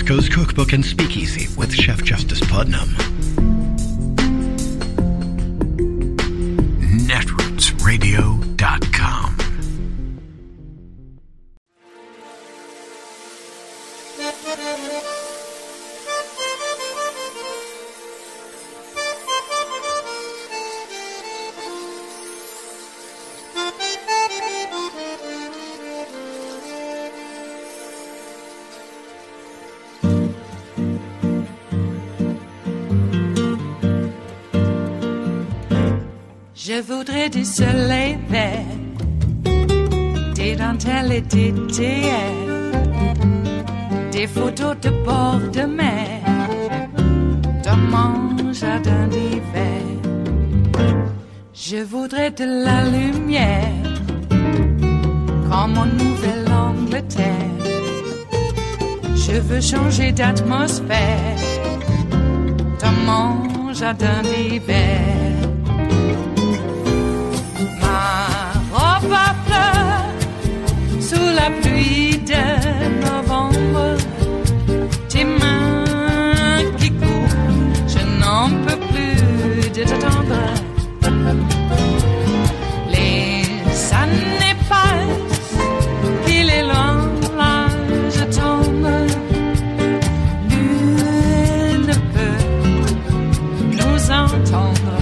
West Coast Cookbook and Speakeasy with Chef Justice Putnam. Netrootsradio.com. Je voudrais du soleil vert, des dentelles et des théières, des photos de bord de mer, dans mon jardin d'hiver. Je voudrais de la lumière, comme en Nouvelle-Angleterre. Je veux changer d'atmosphère, dans mon jardin d'hiver. À fleurs sous la pluie de novembre, tes mains qui courent, je n'en peux plus de t'attendre. Les années passent, il est loin, là je tombe. Nul ne peut nous entendre.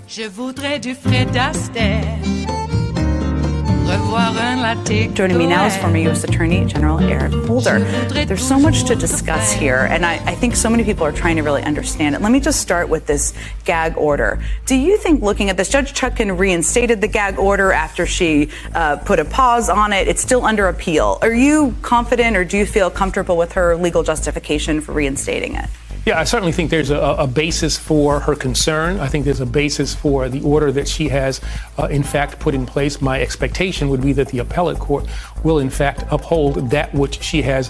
Je voudrais du Fred Astaire, revoir un latte. Joining me now is former U.S. Attorney General Eric Holder. There's so much to discuss here, and I think so many people are trying to really understand it. Let me just start with this gag order. Do you think, looking at this, Judge Chutkan reinstated the gag order after she put a pause on it? It's still under appeal. Are you confident, or do you feel comfortable with her legal justification for reinstating it? Yeah, I certainly think there's a basis for her concern. I think there's a basis for the order that she has, in fact, put in place. My expectation would be that the appellate court will, in fact, uphold that which she has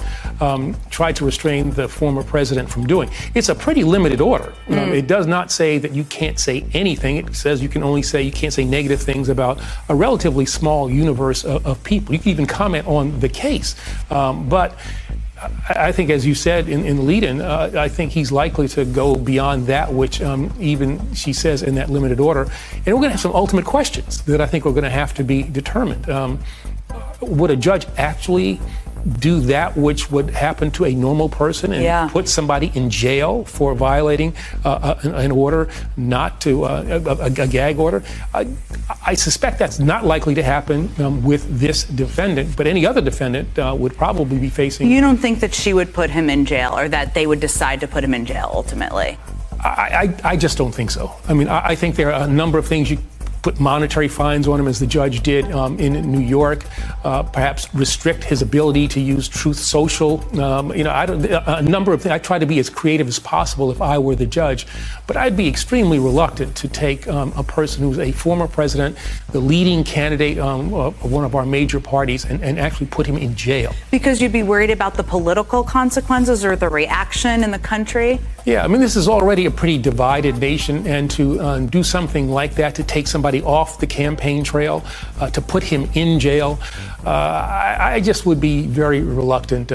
tried to restrain the former president from doing. It's a pretty limited order. It does not say that you can't say anything. It says you can only say you can't say negative things about a relatively small universe of people. You can even comment on the case. But I think, as you said in the lead-in, I think he's likely to go beyond that which even she says in that limited order. And we're going to have some ultimate questions that I think are going to have to be determined. Would a judge actually do that which would happen to a normal person and put somebody in jail for violating an order, not to a gag order? I suspect that's not likely to happen with this defendant, but any other defendant would probably be facing. You don't think that she would put him in jail, or that they would decide to put him in jail ultimately? I just don't think so. I mean, I think there are a number of things you put monetary fines on him, as the judge did in New York, perhaps restrict his ability to use Truth Social. A number of things. I try to be as creative as possible if I were the judge, but I'd be extremely reluctant to take a person who's a former president, the leading candidate of one of our major parties, and actually put him in jail. Because you'd be worried about the political consequences or the reaction in the country? Yeah, I mean, this is already a pretty divided nation, and to do something like that, to take somebody off the campaign trail, to put him in jail, I just would be very reluctant,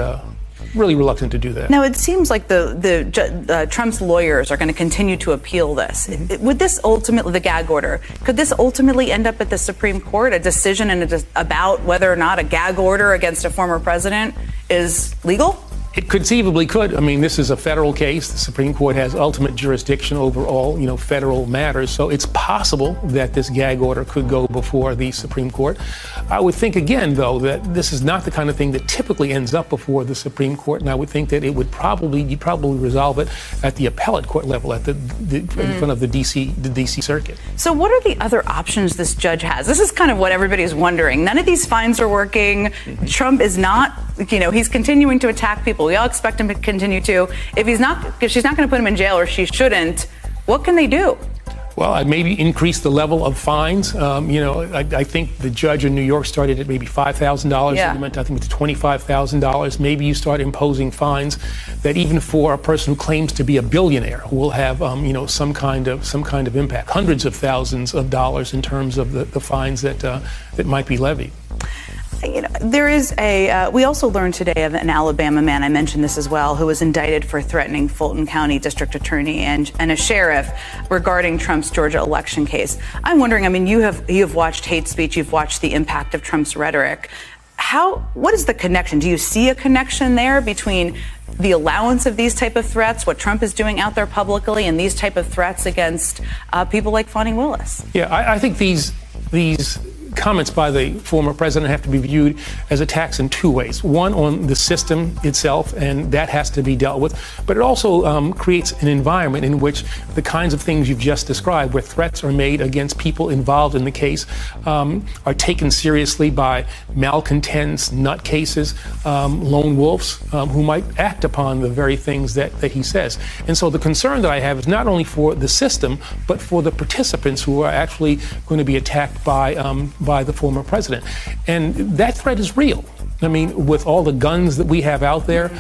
really reluctant to do that. Now, it seems like Trump's lawyers are going to continue to appeal this. Would this ultimately, the gag order, could this ultimately end up at the Supreme Court, a decision about whether or not a gag order against a former president is legal? It conceivably could. I mean, this is a federal case. The Supreme Court has ultimate jurisdiction over all, federal matters. So it's possible that this gag order could go before the Supreme Court. I would think, again, though, that this is not the kind of thing that typically ends up before the Supreme Court. And I would think that it would you'd probably resolve it at the appellate court level, at in front of the DC Circuit. So what are the other options this judge has? This is kind of what everybody's wondering. None of these fines are working. Trump is not, he's continuing to attack people. We all expect him to continue to. If she's not going to put him in jail, or she shouldn't, what can they do? Well, I'd maybe increase the level of fines. I think the judge in New York started at maybe $5,000. Yeah. It went, I think, to $25,000. Maybe you start imposing fines that even for a person who claims to be a billionaire will have, some kind of impact. Hundreds of thousands of dollars in terms of the fines that might be levied. There is we also learned today of an Alabama man, I mentioned this as well, who was indicted for threatening Fulton County District Attorney and a sheriff regarding Trump's Georgia election case. I'm wondering, you have watched hate speech, you've watched the impact of Trump's rhetoric. What is the connection? Do you see a connection there between the allowance of these type of threats, what Trump is doing out there publicly, and these type of threats against people like Fani Willis? Yeah, I think these comments by the former president have to be viewed as attacks in two ways. One, on the system itself, and that has to be dealt with. But it also creates an environment in which the kinds of things you've just described, where threats are made against people involved in the case, are taken seriously by malcontents, nutcases, lone wolves, who might act upon the very things that he says. And so the concern that I have is not only for the system, but for the participants who are actually going to be attacked by the former president. And that threat is real. With all the guns that we have out there,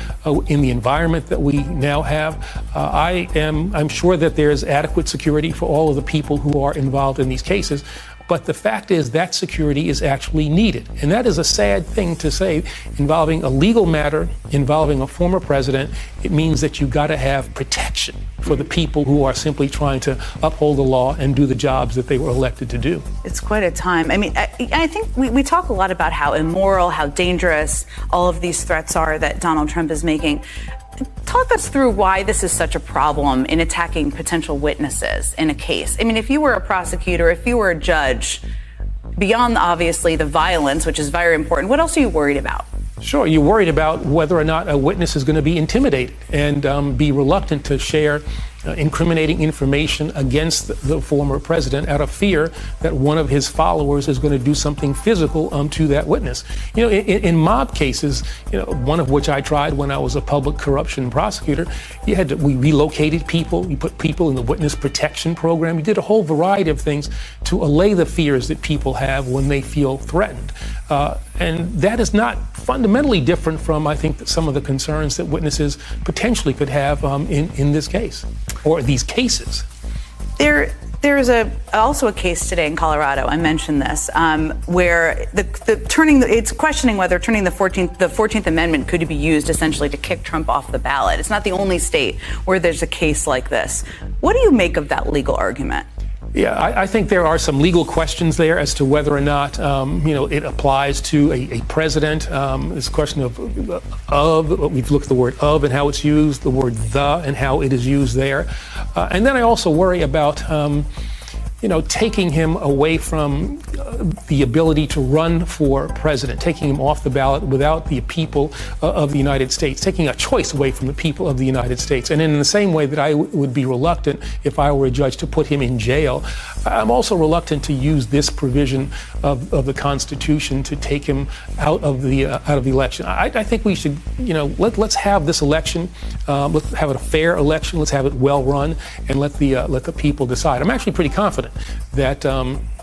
in the environment that we now have, I'm sure that there's adequate security for all of the people who are involved in these cases. But the fact is that security is actually needed. And that is a sad thing to say involving a legal matter, involving a former president. It means that you've got to have protection for the people who are simply trying to uphold the law and do the jobs that they were elected to do. It's quite a time. I think we talk a lot about how immoral, how dangerous all of these threats are that Donald Trump is making. Talk us through why this is such a problem in attacking potential witnesses in a case. If you were a prosecutor, if you were a judge, beyond obviously the violence, which is very important, what else are you worried about? Sure, you're worried about whether or not a witness is going to be intimidated and be reluctant to share incriminating information against the former president out of fear that one of his followers is going to do something physical to that witness. In mob cases, one of which I tried when I was a public corruption prosecutor, we relocated people, we put people in the witness protection program, we did a whole variety of things to allay the fears that people have when they feel threatened. And that is not fundamentally different from, I think, some of the concerns that witnesses potentially could have in this case, or these cases. There's also a case today in Colorado, I mentioned this, where it's questioning whether turning the 14th Amendment could be used essentially to kick Trump off the ballot. It's not the only state where there's a case like this. What do you make of that legal argument? Yeah, I think there are some legal questions there as to whether or not, it applies to a president. This question of, we've looked at the word of and how it's used, the word the and how it is used there. And then I also worry about, taking him away from the ability to run for president, taking him off the ballot without the people of the United States, taking a choice away from the people of the United States. And in the same way that I would be reluctant, if I were a judge, to put him in jail, I'm also reluctant to use this provision of the Constitution to take him out of the election. I think we should, let's have this election, let's have it a fair election, let's have it well run, and let the people decide. I'm actually pretty confident that,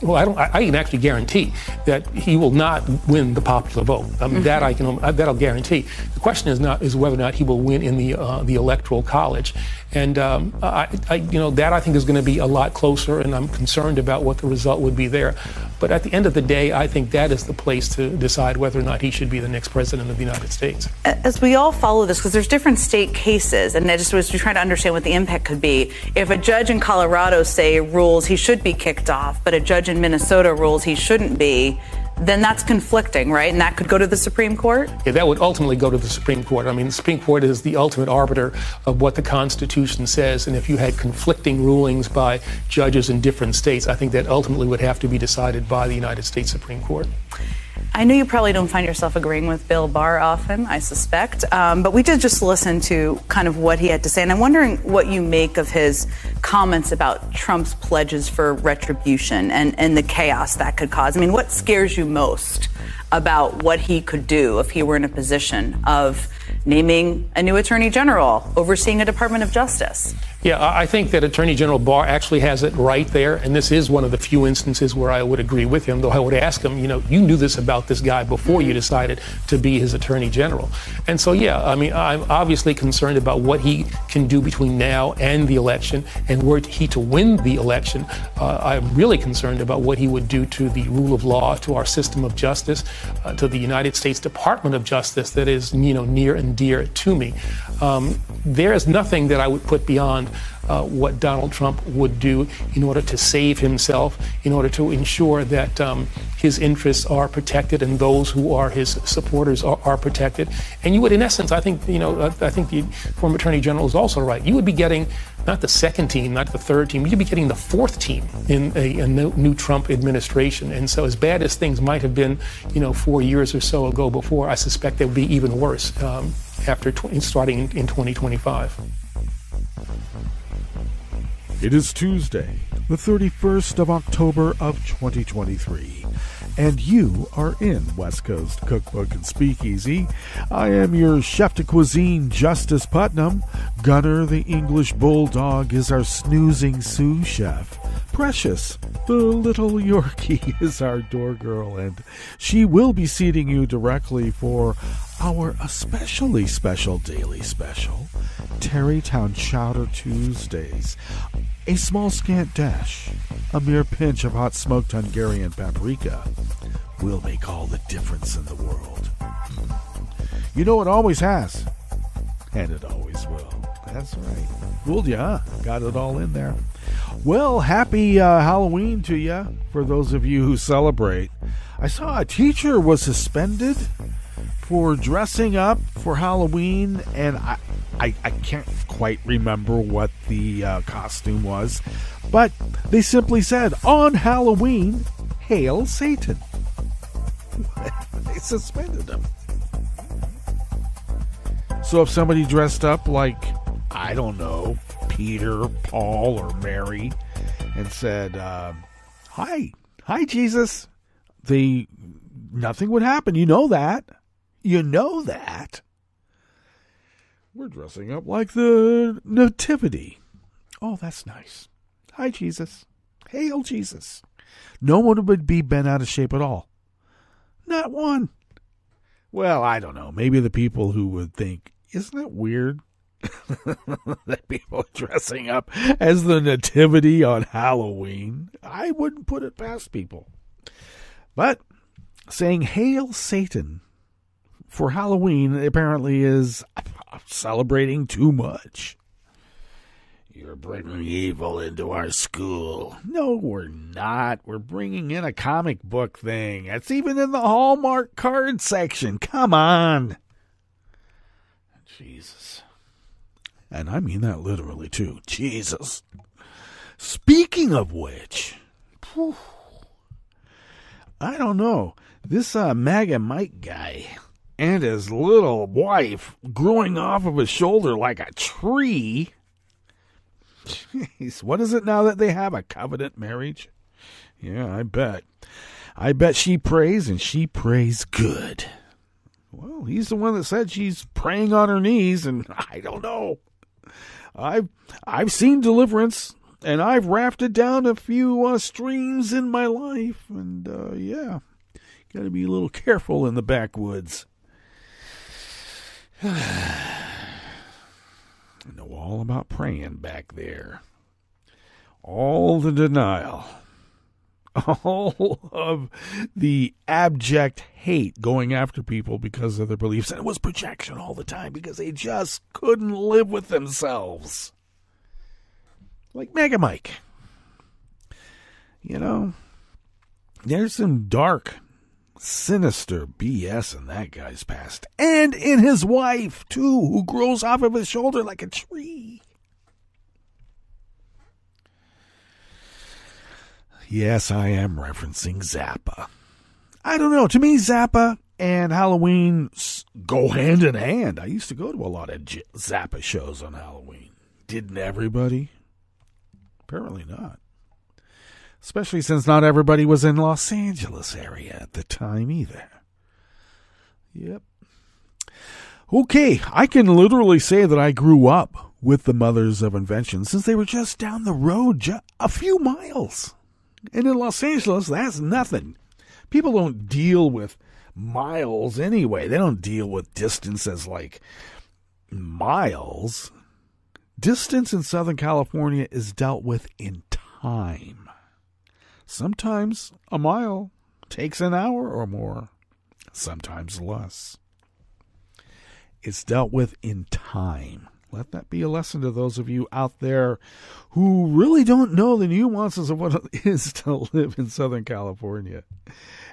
I can actually guarantee that he will not win the popular vote. That'll guarantee. The question is whether or not he will win in the Electoral College. And that I think is going to be a lot closer, and I'm concerned about what the result would be there. But at the end of the day, I think that is the place to decide whether or not he should be the next president of the United States. As we all follow this, because there's different state cases, and I just was trying to understand what the impact could be. If a judge in Colorado, say, rules he should be kicked off, but a judge in Minnesota rules he shouldn't be, then that's conflicting, right? And that could go to the Supreme Court? Yeah, that would ultimately go to the Supreme Court. The Supreme Court is the ultimate arbiter of what the Constitution says. And if you had conflicting rulings by judges in different states, I think that ultimately would have to be decided by the United States Supreme Court. I know you probably don't find yourself agreeing with Bill Barr often, I suspect, but we did just listen to kind of what he had to say, and I'm wondering what you make of his comments about Trump's pledges for retribution and the chaos that could cause. What scares you most about what he could do if he were in a position of naming a new attorney general, overseeing a Department of Justice? Yeah, I think that Attorney General Barr actually has it right there, and this is one of the few instances where I would agree with him, though I would ask him, you knew this about this guy before you decided to be his Attorney General. And so, yeah, I mean, I'm obviously concerned about what he can do between now and the election, and were he to win the election, I'm really concerned about what he would do to the rule of law, to our system of justice, to the United States Department of Justice that is, near and dear to me. There is nothing that I would put beyond what Donald Trump would do in order to save himself, in order to ensure that his interests are protected and those who are his supporters are protected. And you would, in essence, I think the former Attorney General is also right. You would be getting not the second team, not the third team, you'd be getting the fourth team in a new Trump administration. And so as bad as things might have been, 4 years or so ago before, I suspect they would be even worse starting in 2025. It is Tuesday, the 31st of October of 2023, and you are in West Coast Cookbook and Speakeasy. I am your chef de cuisine, Justice Putnam. Gunner, the English bulldog, is our snoozing sous chef. Precious, the little Yorkie, is our door girl, and she will be seating you directly for our especially special daily special, Tarrytown Chowder Tuesdays. A small scant dash, a mere pinch of hot smoked Hungarian paprika will make all the difference in the world. It always has, and it always will. That's right. Fooled ya, huh? Got it all in there. Well, happy Halloween to you, for those of you who celebrate. I saw a teacher was suspended for dressing up for Halloween, and I can't quite remember what the costume was, but they simply said, on Halloween, hail Satan. They suspended him. So if somebody dressed up like, I don't know, Peter, Paul, or Mary, and said, hi Jesus, nothing would happen. You know that. We're dressing up like the Nativity. Oh, that's nice. Hi, Jesus. Hail, Jesus. No one would be bent out of shape at all. Not one. Well, I don't know. Maybe the people who would think, isn't it weird that people are dressing up as the Nativity on Halloween? I wouldn't put it past people. But saying, hail Satan for Halloween apparently is celebrating too much. You're bringing evil into our school. No, we're not. We're bringing in a comic book thing. It's even in the Hallmark card section. Come on. Jesus. And I mean that literally, too. Jesus. Speaking of which, I don't know. This MAGA Mike guy and his little wife growing off of his shoulder like a tree. Jeez, what is it now that they have, a covenant marriage? Yeah, I bet. I bet she prays, and she prays good. Well, he's the one that said she's praying on her knees, and I don't know. I've seen deliverance, and I've rafted down a few streams in my life, and yeah, got to be a little careful in the backwoods. I know all about praying back there. All the denial. All of the abject hate going after people because of their beliefs. And it was projection all the time because they just couldn't live with themselves. Like MAGA Mike. There's some dark, sinister BS in that guy's past. And in his wife, too, who grows off of his shoulder like a tree. Yes, I am referencing Zappa. I don't know. To me, Zappa and Halloween go hand in hand. I used to go to a lot of Zappa shows on Halloween. Didn't everybody? Apparently not. Especially since not everybody was in Los Angeles area at the time either. Yep. Okay, I can literally say that I grew up with the mothers of invention since they were just down the road, a few miles. And in Los Angeles, that's nothing. People don't deal with miles anyway. They don't deal with distances like miles. Distance in Southern California is dealt with in time. Sometimes a mile takes an hour or more, sometimes less. It's dealt with in time. Let that be a lesson to those of you out there who really don't know the nuances of what it is to live in Southern California.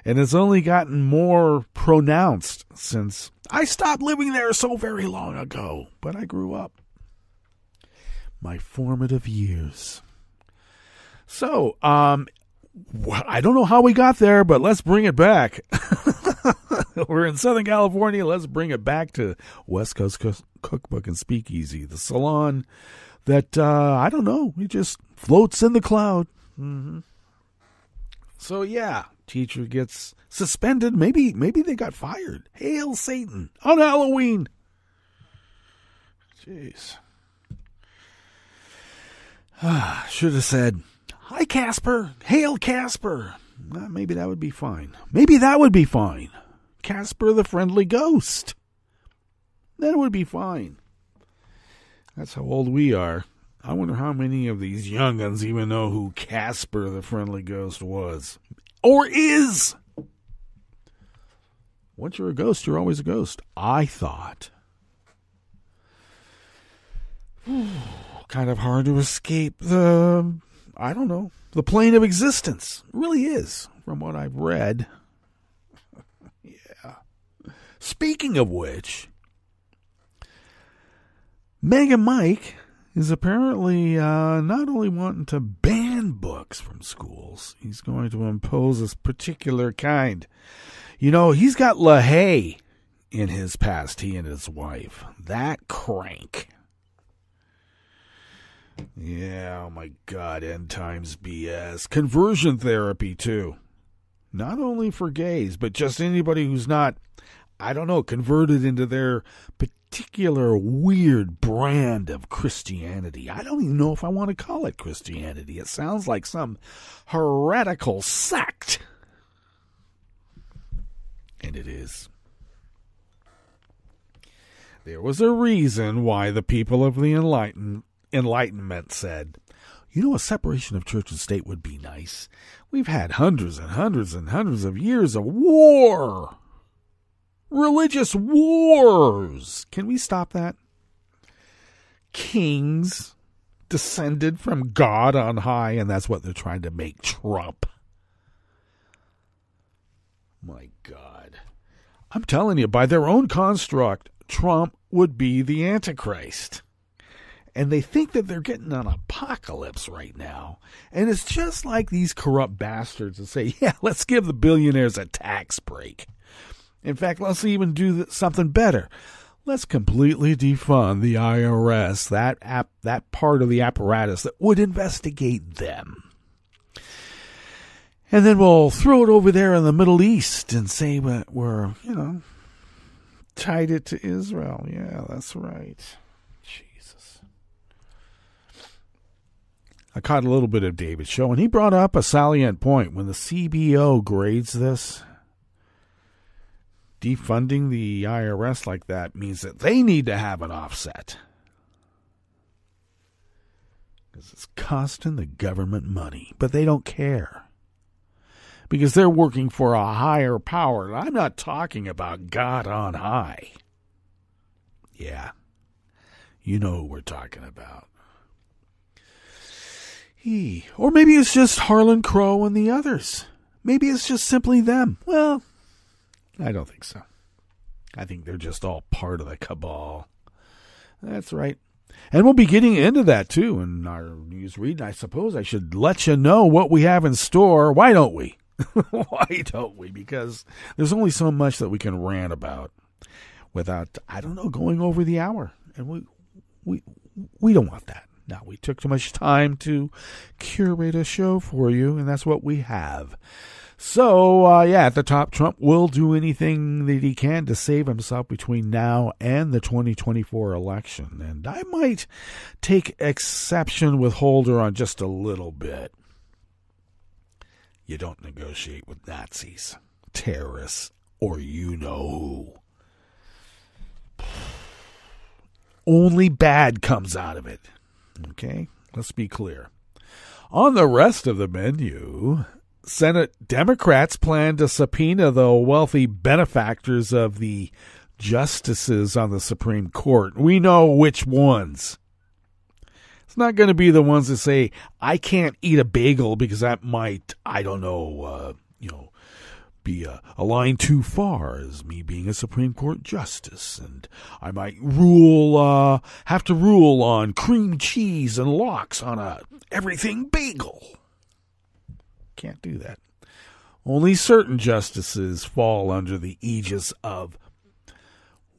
And it's only gotten more pronounced since I stopped living there so very long ago. But I grew up. My formative years. So, I don't know how we got there, but let's bring it back. We're in Southern California. Let's bring it back to West Coast Cookbook and Speakeasy, the salon that, I don't know, it just floats in the cloud. Mm-hmm. So, yeah, teacher gets suspended. Maybe they got fired. Hail Satan on Halloween. Jeez. Should have said, hi, Casper. Hail, Casper. Maybe that would be fine. Casper the Friendly Ghost. That would be fine. That's how old we are. I wonder how many of these young'uns even know who Casper the Friendly Ghost was. Or is. Once you're a ghost, you're always a ghost. I thought. Kind of hard to escape the plane of existence. It really is, from what I've read. Yeah. Speaking of which, Mega Mike is apparently not only wanting to ban books from schools, he's going to impose a particular kind. You know, he's got LaHaye in his past, he and his wife. That crank. Yeah, oh my God, end times BS. Conversion therapy, too. Not only for gays, but just anybody who's not, converted into their particular weird brand of Christianity. I don't even know if I want to call it Christianity. It sounds like some heretical sect. And it is. There was a reason why the people of the Enlightenment said, a separation of church and state would be nice. We've had hundreds and hundreds and hundreds of years of war. Religious wars. Can we stop that? Kings descended from God on high, and that's what they're trying to make Trump. My God. I'm telling you, by their own construct, Trump would be the Antichrist. And they think that they're getting an apocalypse right now. And it's just like these corrupt bastards that say, yeah, let's give the billionaires a tax break. In fact, let's even do something better. Let's completely defund the IRS, that part of the apparatus that would investigate them. And then we'll throw it over there in the Middle East and say we're tied it to Israel. Yeah, that's right. Jesus. I caught a little bit of David's show, and he brought up a salient point. When the CBO grades this, defunding the IRS like that means that they need to have an offset. Because it's costing the government money. But they don't care. Because they're working for a higher power. And I'm not talking about God on high. Yeah. You know who we're talking about. Or maybe it's just Harlan Crow and the others. Maybe it's just simply them. Well, I don't think so. I think they're just all part of the cabal. That's right. And we'll be getting into that, too, in our news read. I suppose I should let you know what we have in store. Why don't we? Why don't we? Because there's only so much that we can rant about without, going over the hour. And we don't want that. No, we took too much time to curate a show for you, and that's what we have. So, at the top, Trump will do anything that he can to save himself between now and the 2024 election. And I might take exception with Holder on just a little bit. You don't negotiate with Nazis, terrorists, or you-know-who. Only bad comes out of it. Okay? Let's be clear. On the rest of the menu, Senate Democrats plan to subpoena the wealthy benefactors of the justices on the Supreme Court. We know which ones. It's not going to be the ones that say, I can't eat a bagel because that might, be a line too far as me being a Supreme Court justice, and I might have to rule on cream cheese and lox on a everything bagel. Can't do that. Only certain justices fall under the aegis of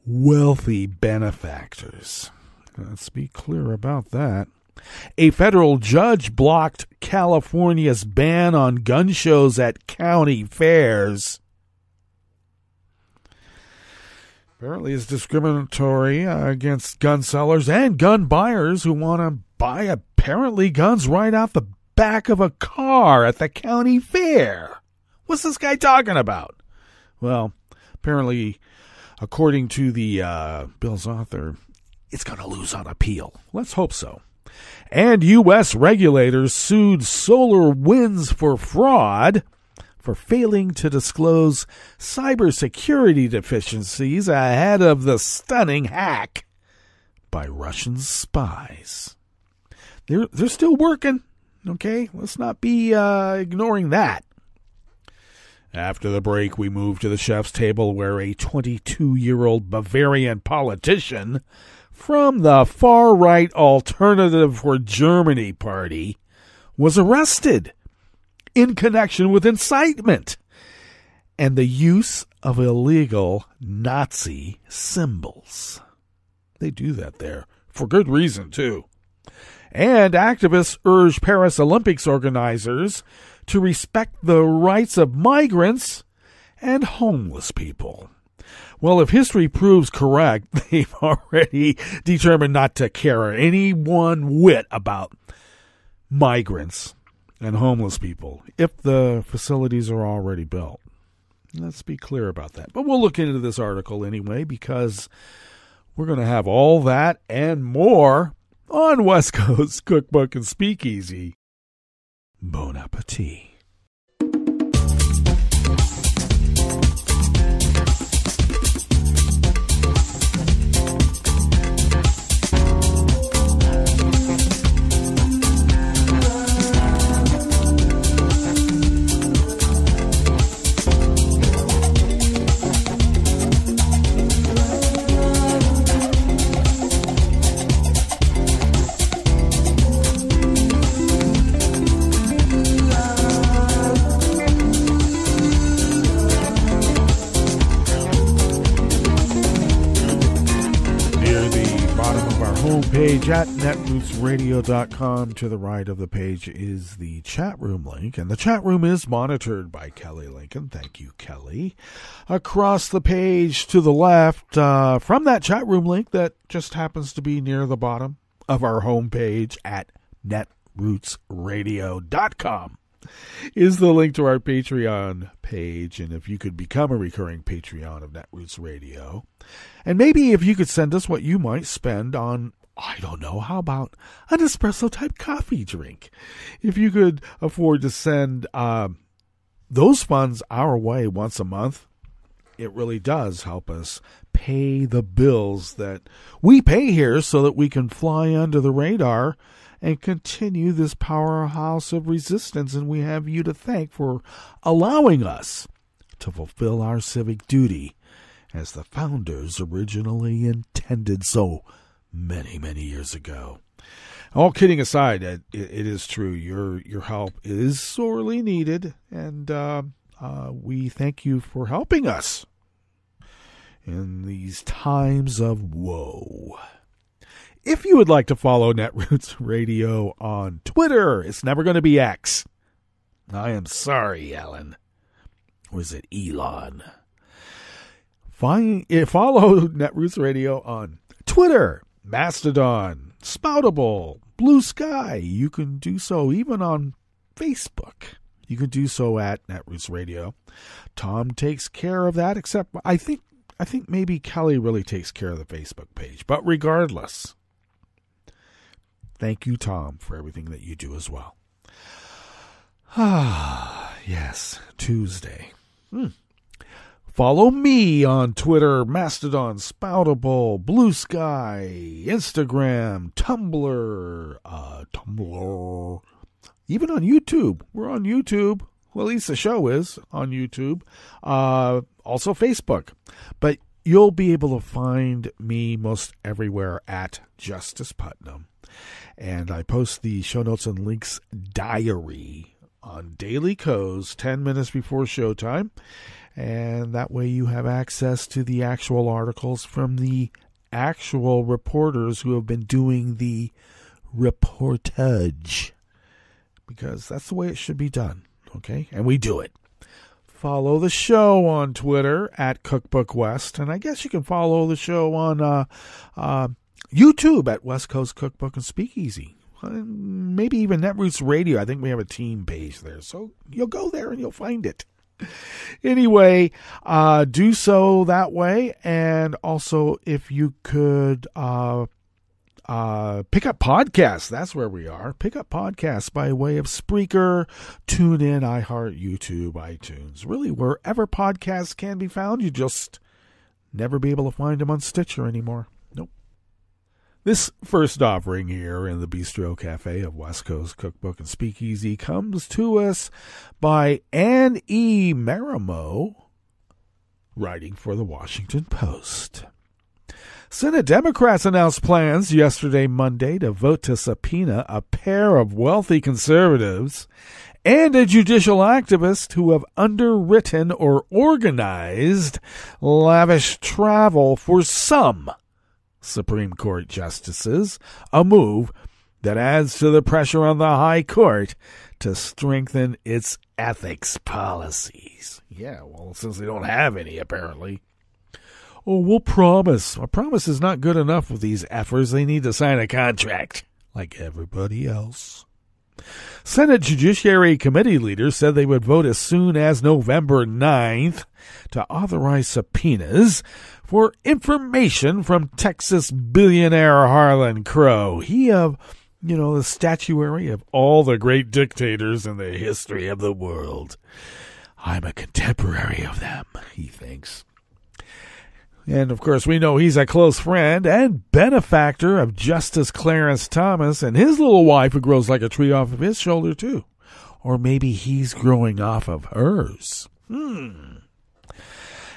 wealthy benefactors. Let's be clear about that. A federal judge blocked California's ban on gun shows at county fairs. Apparently it's discriminatory against gun sellers and gun buyers who want to buy apparently guns right out the back of a car at the county fair. What's this guy talking about? Well, apparently, according to the bill's author, it's going to lose on appeal. Let's hope so. And U.S. regulators sued SolarWinds for fraud for failing to disclose cybersecurity deficiencies ahead of the stunning hack by Russian spies. They're still working, okay? Let's not be ignoring that. After the break, we move to the chef's table where a 22-year-old Bavarian politician from the far-right Alternative for Germany party was arrested in connection with incitement and the use of illegal Nazi symbols. They do that there for good reason, too. And activists urge Paris Olympics organizers to respect the rights of migrants and homeless people. Well, if history proves correct, they've already determined not to care any one whit about migrants and homeless people if the facilities are already built. Let's be clear about that. But we'll look into this article anyway, because we're going to have all that and more on West Coast Cookbook and Speakeasy. Bon appetit. Page at netrootsradio.com. To the right of the page is the chat room link, and the chat room is monitored by Kelly Lincoln. Thank you, Kelly. Across the page to the left, from that chat room link that just happens to be near the bottom of our homepage at netrootsradio.com, is the link to our Patreon page. And if you could become a recurring Patreon of Netroots Radio, and maybe if you could send us what you might spend on, I don't know, how about an espresso-type coffee drink? If you could afford to send those funds our way once a month, it really does help us pay the bills that we pay here so that we can fly under the radar and continue this powerhouse of resistance. And we have you to thank for allowing us to fulfill our civic duty as the founders originally intended so many, many years ago. All kidding aside, it is true. Your help is sorely needed, and we thank you for helping us in these times of woe. If you would like to follow Netroots Radio on Twitter, it's never going to be X. I am sorry, Ellen. Or is it Elon? Follow Netroots Radio on Twitter, Mastodon, Spoutable, Blue Sky. You can do so even on Facebook. You can do so at Netroots Radio. Tom takes care of that, except I think maybe Kelly really takes care of the Facebook page. But regardless, thank you, Tom, for everything that you do as well. Yes, Tuesday. Follow me on Twitter, Mastodon, Spoutable, Blue Sky, Instagram, Tumblr, even on YouTube. We're on YouTube. Well, at least the show is on YouTube. Also Facebook. But you'll be able to find me most everywhere at Justice Putnam. And I post the show notes and links diary on Daily Co's 10 minutes before showtime. And that way you have access to the actual articles from the actual reporters who have been doing the reportage. Because that's the way it should be done, okay? And we do it. Follow the show on Twitter at Cookbook West. And I guess you can follow the show on YouTube at West Coast Cookbook and Speakeasy. Maybe even Netroots Radio. I think we have a team page there. So you'll go there and you'll find it. Anyway, do so that way. And also, if you could pick up podcasts, that's where we are. Pick up podcasts by way of Spreaker, TuneIn, iHeart, YouTube, iTunes. Really, wherever podcasts can be found, you just never be able to find them on Stitcher anymore. Nope. This first offering here in the Bistro Cafe of West Coast Cookbook and Speakeasy comes to us by Anne E. Marimo, writing for the Washington Post. Senate Democrats announced plans yesterday, Monday, to vote to subpoena a pair of wealthy conservatives and a judicial activist who have underwritten or organized lavish travel for some Supreme Court justices, a move that adds to the pressure on the High Court to strengthen its ethics policies. Yeah, well, since they don't have any, apparently. Oh, we'll promise. A promise is not good enough with these efforts. They need to sign a contract, like everybody else. Senate Judiciary Committee leaders said they would vote as soon as November 9th to authorize subpoenas for information from Texas billionaire Harlan Crow. He of, the statuary of all the great dictators in the history of the world. I'm a contemporary of them, he thinks. And, of course, we know he's a close friend and benefactor of Justice Clarence Thomas and his little wife who grows like a tree off of his shoulder, too. Or maybe he's growing off of hers. And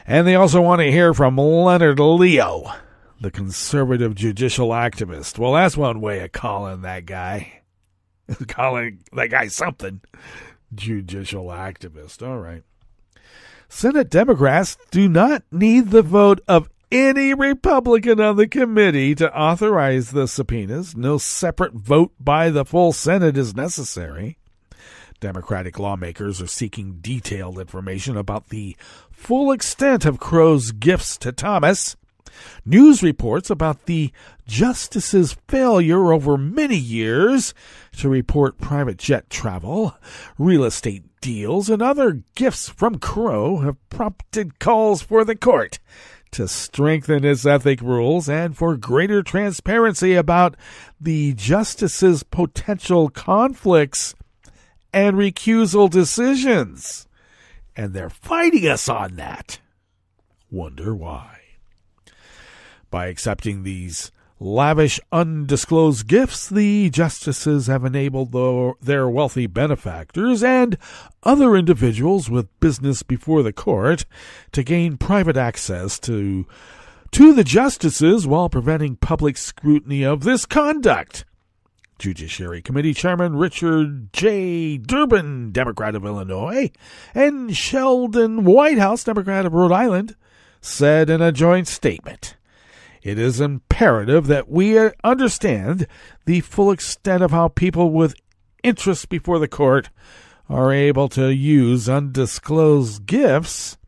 they also want to hear from Leonard Leo, the conservative judicial activist. Well, that's one way of calling that guy. Calling that guy something. Judicial activist. All right. Senate Democrats do not need the vote of any Republican on the committee to authorize the subpoenas. No separate vote by the full Senate is necessary. Democratic lawmakers are seeking detailed information about the full extent of Crow's gifts to Thomas. News reports about the justice's failure over many years to report private jet travel, real estate deals, and other gifts from Crow have prompted calls for the court to strengthen its ethic rules and for greater transparency about the justice's potential conflicts and recusal decisions. And they're fighting us on that. Wonder why. By accepting these lavish, undisclosed gifts, the justices have enabled their wealthy benefactors and other individuals with business before the court to gain private access to the justices while preventing public scrutiny of this conduct. Judiciary Committee Chairman Richard J. Durbin, Democrat of Illinois, and Sheldon Whitehouse, Democrat of Rhode Island, said in a joint statement, "It is imperative that we understand the full extent of how people with interests before the court are able to use undisclosed gifts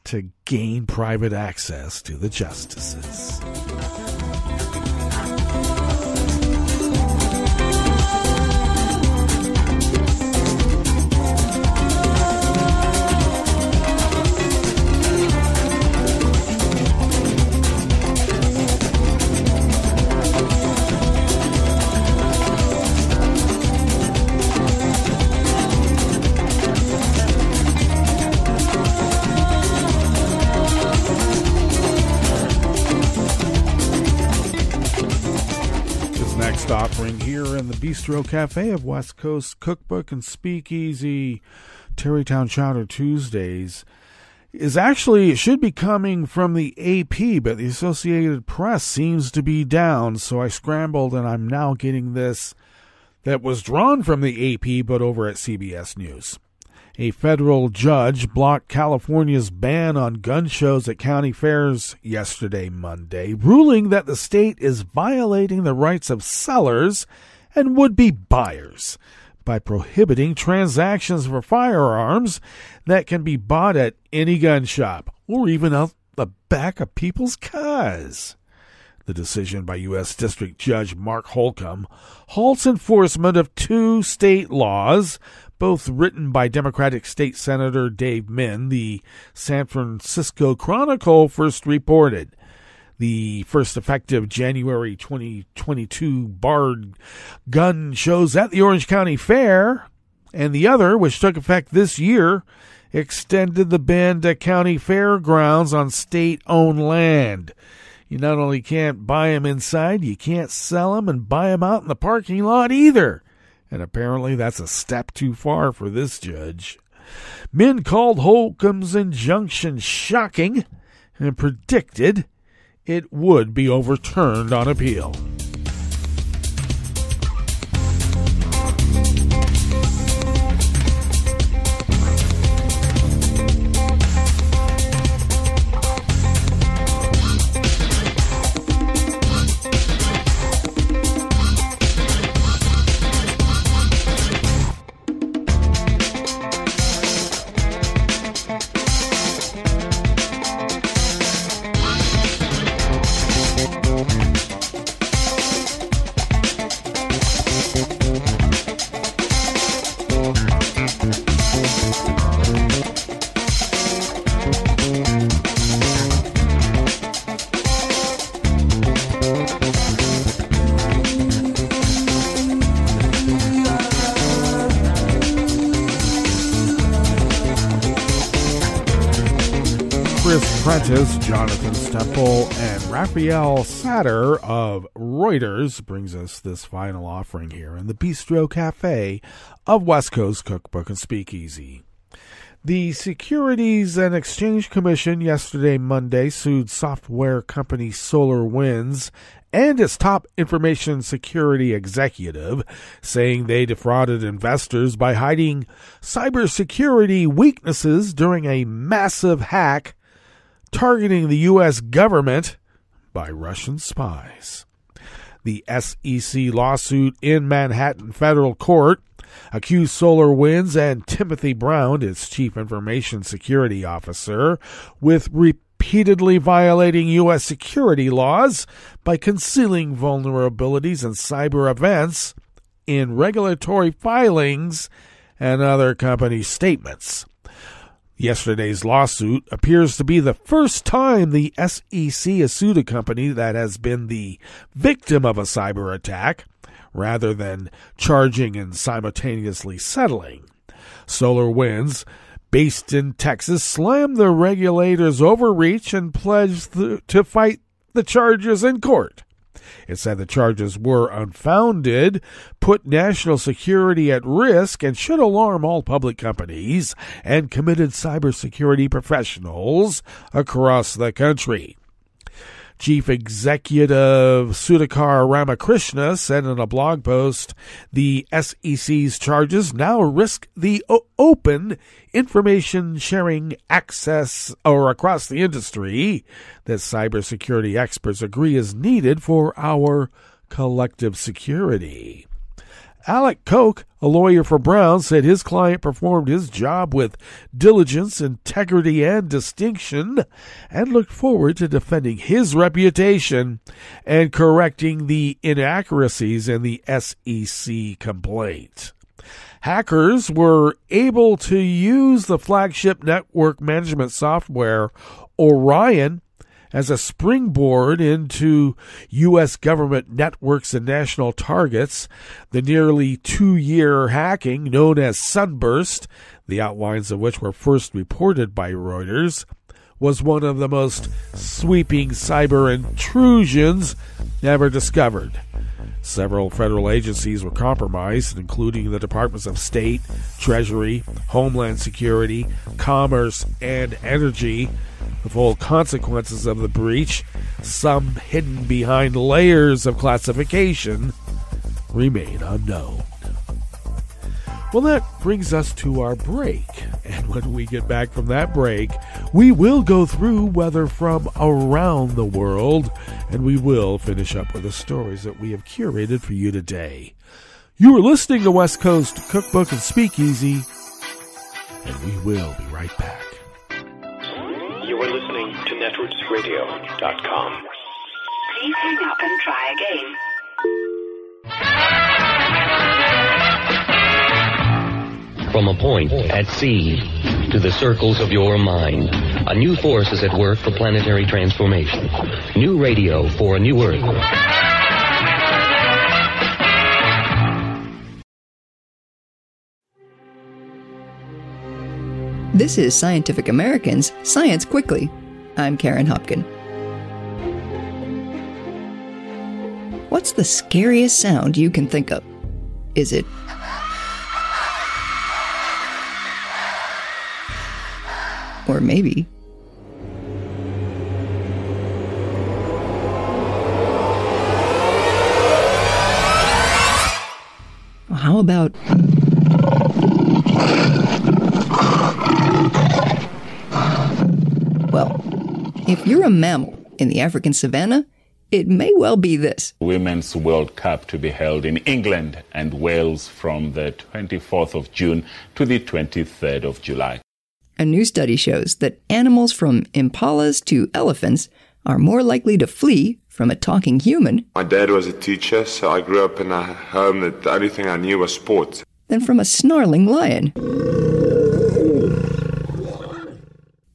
to gain private access to the justices. Offering here in the Bistro Cafe of West Coast Cookbook and Speakeasy, Tarrytown Chowder Tuesdays, is actually, it should be coming from the AP, but the Associated Press seems to be down, so I scrambled and I'm now getting this that was drawn from the AP, but over at CBS News. A federal judge blocked California's ban on gun shows at county fairs yesterday, Monday, ruling that the state is violating the rights of sellers and would-be buyers by prohibiting transactions for firearms that can be bought at any gun shop or even out the back of people's cars. The decision by U.S. District Judge Mark Holcomb halts enforcement of two state laws, both written by Democratic State Senator Dave Min, the San Francisco Chronicle first reported. The first effective January 2022 barred gun shows at the Orange County Fair, and the other, which took effect this year, extended the ban to county fairgrounds on state-owned land. You not only can't buy them inside, you can't sell them and buy them out in the parking lot either. And apparently that's a step too far for this judge. Min called Holcomb's injunction shocking and predicted it would be overturned on appeal. Prentice, Jonathan Stemple, and Raphael Satter of Reuters brings us this final offering here in the Bistro Cafe of West Coast Cookbook and Speakeasy. The Securities and Exchange Commission yesterday, Monday, sued software company SolarWinds and its top information security executive, saying they defrauded investors by hiding cybersecurity weaknesses during a massive hack targeting the U.S. government by Russian spies. The SEC lawsuit in Manhattan federal court accused SolarWinds and Timothy Brown, its chief information security officer, with repeatedly violating U.S. security laws by concealing vulnerabilities and cyber events in regulatory filings and other company statements. Yesterday's lawsuit appears to be the first time the SEC has sued a company that has been the victim of a cyber attack, rather than charging and simultaneously settling. SolarWinds, based in Texas, slammed the regulator's overreach and pledged to fight the charges in court. It said the charges were unfounded, put national security at risk, and should alarm all public companies and committed cybersecurity professionals across the country. Chief Executive Sudhakar Ramakrishna said in a blog post, the SEC's charges now risk the open information sharing access across the industry that cybersecurity experts agree is needed for our collective security. Alec Koch, a lawyer for Brown, said his client performed his job with diligence, integrity, and distinction, and looked forward to defending his reputation and correcting the inaccuracies in the SEC complaint. Hackers were able to use the flagship network management software Orion as a springboard into U.S. government networks and national targets. The nearly 2-year hacking, known as Sunburst, the outlines of which were first reported by Reuters, was one of the most sweeping cyber intrusions ever discovered. Several federal agencies were compromised, including the Departments of State, Treasury, Homeland Security, Commerce, and Energy. The full consequences of the breach, some hidden behind layers of classification, remain unknown. Well, that brings us to our break. And when we get back from that break, we will go through weather from around the world, and we will finish up with the stories that we have curated for you today. You are listening to West Coast Cookbook and Speakeasy, and we will be right back. You are listening to netrootsradio.com. Please hang up and try again. From a point at sea to the circles of your mind, a new force is at work for planetary transformation. New radio for a new Earth. This is Scientific American's Science Quickly. I'm Karen Hopkin. What's the scariest sound you can think of? Is it or maybe how about well, if you're a mammal in the African savanna, it may well be this. Women's World Cup to be held in England and Wales from the 24th of June to the 23rd of July. A new study shows that animals from impalas to elephants are more likely to flee from a talking human. My dad was a teacher, so I grew up in a home that the only thing I knew was sports. Than from a snarling lion.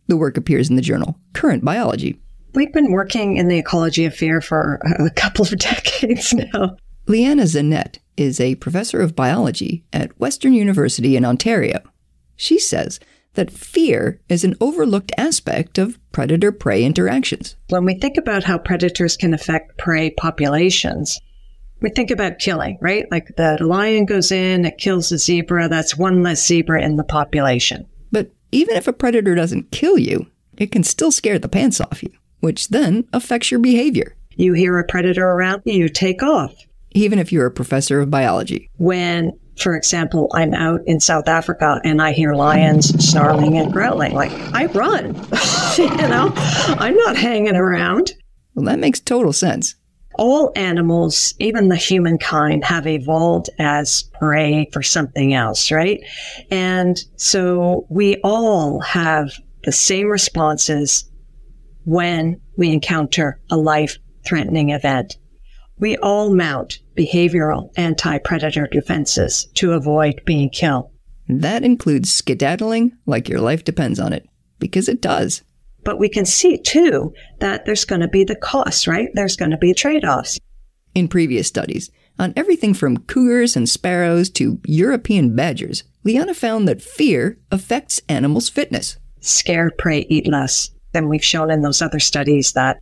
The work appears in the journal Current Biology. We've been working in the ecology of fear for a couple of decades now. Leanna Zanette is a professor of biology at Western University in Ontario. She says that fear is an overlooked aspect of predator-prey interactions. When we think about how predators can affect prey populations, we think about killing, right? Like the lion goes in, it kills the zebra, that's one less zebra in the population. But even if a predator doesn't kill you, it can still scare the pants off you, which then affects your behavior. You hear a predator around, you take off. Even if you're a professor of biology. When, for example, I'm out in South Africa and I hear lions snarling and growling, like, I run. I'm not hanging around. Well, that makes total sense. All animals, even the humankind, have evolved as prey for something else, right? And so we all have the same responses when we encounter a life-threatening event. We all mount behavioral anti-predator defenses to avoid being killed. That includes skedaddling like your life depends on it, because it does. But we can see, too, that there's going to be the costs, right? There's going to be trade-offs. In previous studies, on everything from cougars and sparrows to European badgers, Liana found that fear affects animals' fitness. Scared prey eat less. Then we've shown in those other studies that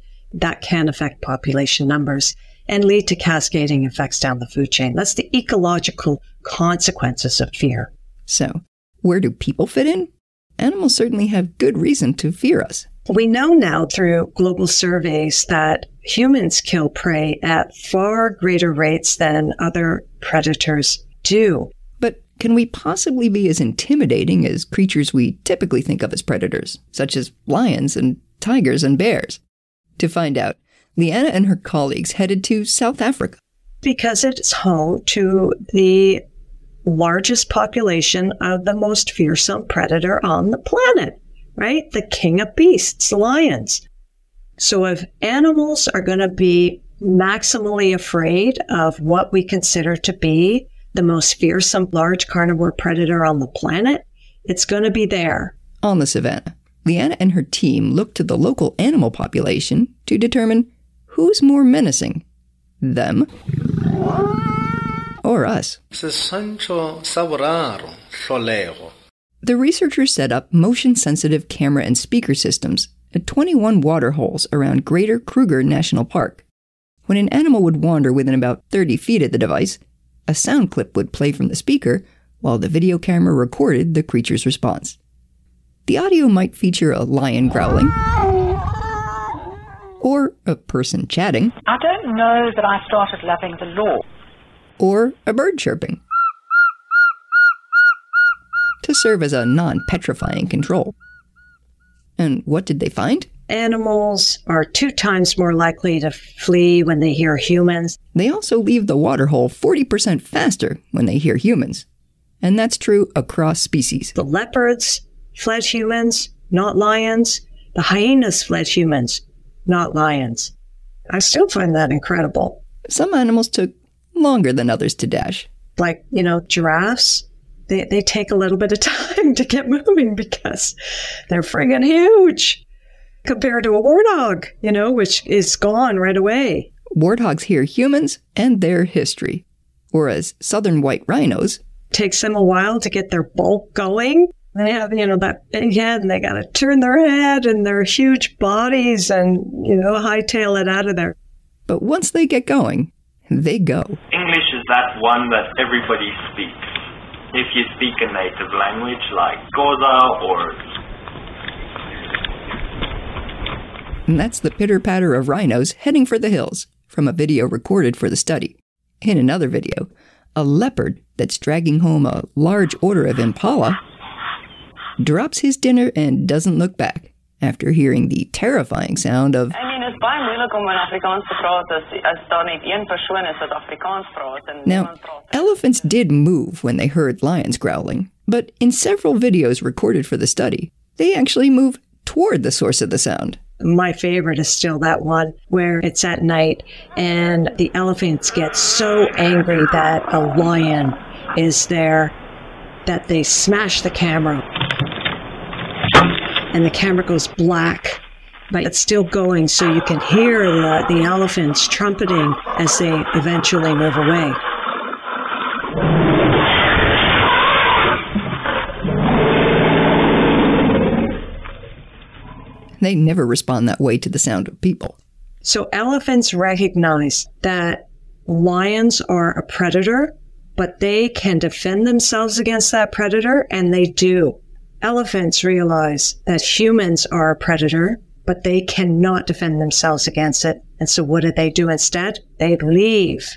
can affect population numbers and lead to cascading effects down the food chain. That's the ecological consequences of fear. So, where do people fit in? Animals certainly have good reason to fear us. We know now through global surveys that humans kill prey at far greater rates than other predators do. But can we possibly be as intimidating as creatures we typically think of as predators, such as lions and tigers and bears? To find out, Leanna and her colleagues headed to South Africa. Because it's home to the largest population of the most fearsome predator on the planet, right? The king of beasts, lions. So if animals are going to be maximally afraid of what we consider to be the most fearsome large carnivore predator on the planet, it's going to be there. On the savannah, Leanna and her team looked to the local animal population to determine who's more menacing, them or us. The researchers set up motion-sensitive camera and speaker systems at 21 water holes around Greater Kruger National Park. When an animal would wander within about 30 feet of the device, a sound clip would play from the speaker while the video camera recorded the creature's response. The audio might feature a lion growling, or a person chatting. I don't know that I started loving the law. Or a bird chirping, to serve as a non-petrifying control. And what did they find? Animals are 2 times more likely to flee when they hear humans. They also leave the waterhole 40% faster when they hear humans. And that's true across species. The leopards fled humans, not lions. The hyenas fled humans, not lions. I still find that incredible. Some animals took longer than others to dash. Like, giraffes, they take a little bit of time to get moving because they're friggin' huge compared to a warthog, which is gone right away. Warthogs hear humans and their history, whereas southern white rhinos takes them a while to get their bulk going. They have, that big head, and they got to turn their head and their huge bodies and, hightail it out of there. But once they get going, they go. English is that one that everybody speaks. If you speak a native language like Xhosa or... And that's the pitter-patter of rhinos heading for the hills from a video recorded for the study. In another video, a leopard that's dragging home a large order of impala drops his dinner and doesn't look back after hearing the terrifying sound of... Now, elephants did move when they heard lions growling, but in several videos recorded for the study, they actually move toward the source of the sound. My favorite is still that one where it's at night and the elephants get so angry that a lion is there that they smash the camera and the camera goes black, but it's still going, so you can hear the elephants trumpeting as they eventually move away. They never respond that way to the sound of people. So elephants recognize that lions are a predator, but they can defend themselves against that predator, and they do. Elephants realize that humans are a predator, but they cannot defend themselves against it. And so what do they do instead? They leave.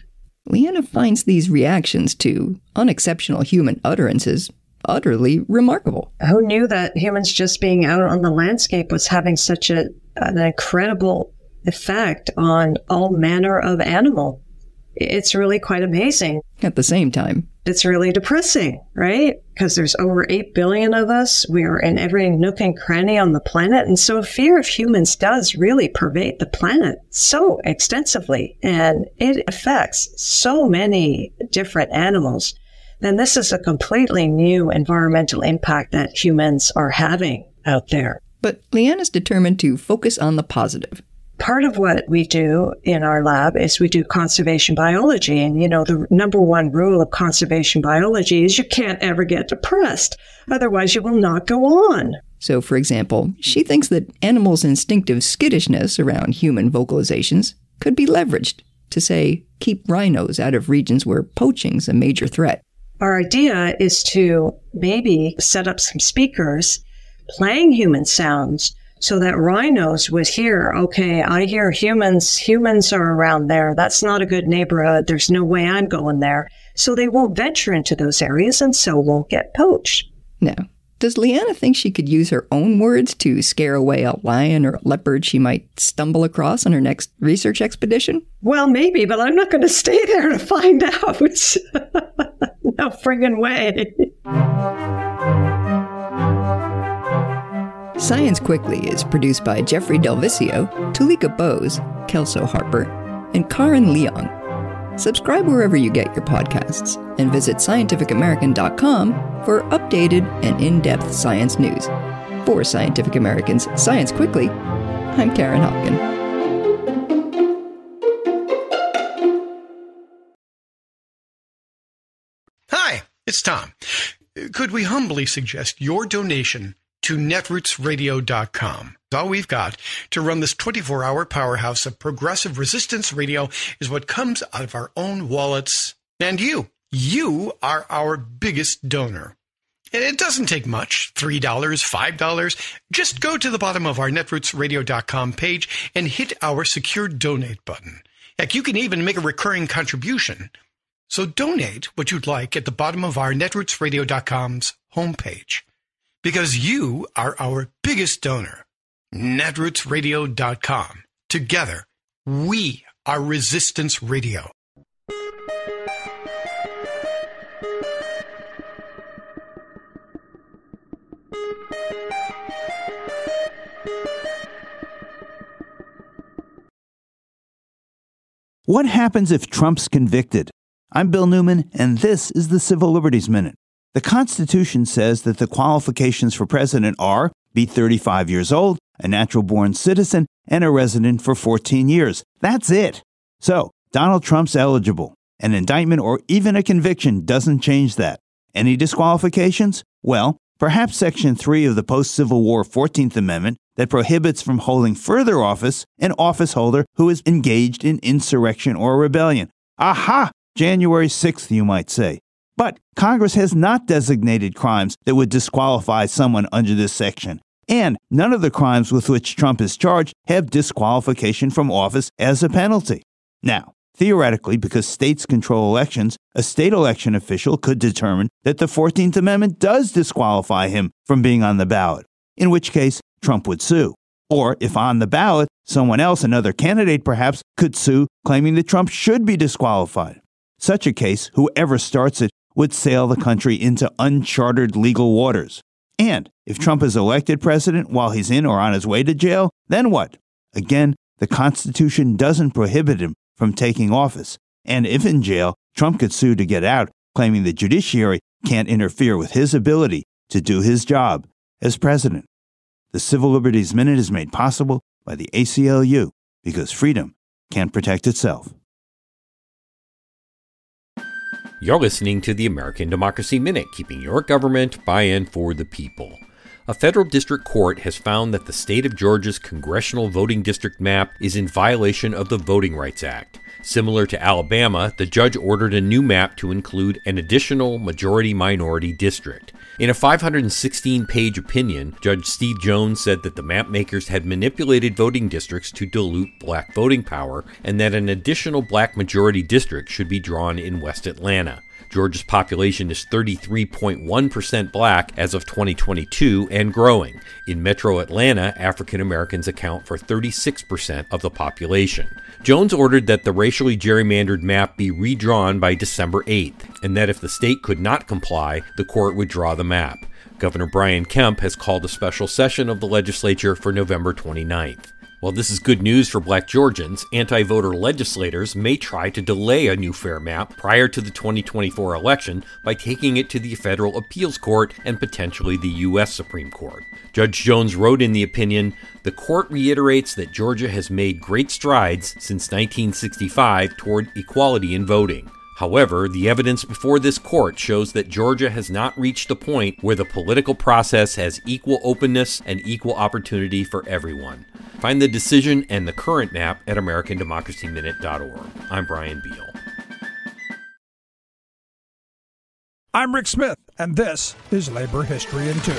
Leanna finds these reactions to unexceptional human utterances utterly remarkable. Who knew that humans just being out on the landscape was having such an incredible effect on all manner of animal? It's really quite amazing. At the same time, it's really depressing, right? Because there's over 8 billion of us. We are in every nook and cranny on the planet. And so fear of humans does really pervade the planet so extensively. And it affects so many different animals. Then this is a completely new environmental impact that humans are having out there. But Leanna's determined to focus on the positive. Part of what we do in our lab is we do conservation biology. And, the number one rule of conservation biology is you can't ever get depressed. Otherwise, you will not go on. So, for example, she thinks that animals' instinctive skittishness around human vocalizations could be leveraged to, say, keep rhinos out of regions where poaching's a major threat. Our idea is to maybe set up some speakers playing human sounds so that rhinos would hear, okay, I hear humans are around there. That's not a good neighborhood. There's no way I'm going there. So they won't venture into those areas and so won't get poached. Now, Does Leanna think she could use her own words to scare away a lion or a leopard she might stumble across on her next research expedition? Well, maybe, but I'm not going to stay there to find out. No friggin' way. Science Quickly is produced by Jeffrey Delvisio, Tulika Bose, Kelso Harper, and Karen Leong. Subscribe wherever you get your podcasts and visit scientificamerican.com for updated and in-depth science news. For Scientific American's Science Quickly, I'm Karen Hopkin. Hi, it's Tom. Could we humbly suggest your donation to netrootsradio.com? All we've got to run this 24-hour powerhouse of progressive resistance radio is what comes out of our own wallets. And you are our biggest donor. And it doesn't take much, $3, $5. Just go to the bottom of our netrootsradio.com page and hit our secure donate button. Heck, you can even make a recurring contribution. So donate what you'd like at the bottom of our netrootsradio.com's homepage. Because you are our biggest donor. netrootsradio.com. Together, we are Resistance Radio. What happens if Trump's convicted? I'm Bill Newman, and this is the Civil Liberties Minute. The Constitution says that the qualifications for president are be 35 years old, a natural-born citizen, and a resident for 14 years. That's it. So, Donald Trump's eligible. An indictment or even a conviction doesn't change that. Any disqualifications? Well, perhaps Section 3 of the post-Civil War 14th Amendment that prohibits from holding further office an office holder who is engaged in insurrection or rebellion. Aha! January 6th, you might say. But Congress has not designated crimes that would disqualify someone under this section. And none of the crimes with which Trump is charged have disqualification from office as a penalty. Now, theoretically, because states control elections, a state election official could determine that the 14th Amendment does disqualify him from being on the ballot, in which case Trump would sue. Or, if on the ballot, someone else, another candidate perhaps, could sue, claiming that Trump should be disqualified. Such a case, whoever starts it, would sail the country into uncharted legal waters. And if Trump is elected president while he's in or on his way to jail, then what? Again, the Constitution doesn't prohibit him from taking office. And if in jail, Trump could sue to get out, claiming the judiciary can't interfere with his ability to do his job as president. The Civil Liberties Minute is made possible by the ACLU because freedom can't protect itself. You're listening to the American Democracy Minute, keeping your government by and for the people. A federal district court has found that the state of Georgia's congressional voting district map is in violation of the Voting Rights Act. Similar to Alabama, the judge ordered a new map to include an additional majority-minority district. In a 516-page opinion, Judge Steve Jones said that the map makers had manipulated voting districts to dilute black voting power and that an additional black majority district should be drawn in West Atlanta. Georgia's population is 33.1% black as of 2022 and growing. In Metro Atlanta, African Americans account for 36% of the population. Jones ordered that the racially gerrymandered map be redrawn by December 8th, and that if the state could not comply, the court would draw the map. Governor Brian Kemp has called a special session of the legislature for November 29th. While this is good news for black Georgians, anti-voter legislators may try to delay a new fair map prior to the 2024 election by taking it to the Federal Appeals Court and potentially the U.S. Supreme Court. Judge Jones wrote in the opinion, "The court reiterates that Georgia has made great strides since 1965 toward equality in voting. However, the evidence before this court shows that Georgia has not reached the point where the political process has equal openness and equal opportunity for everyone." Find the decision and the current map at AmericanDemocracyMinute.org. I'm Brian Beal. I'm Rick Smith, and this is Labor History in 2.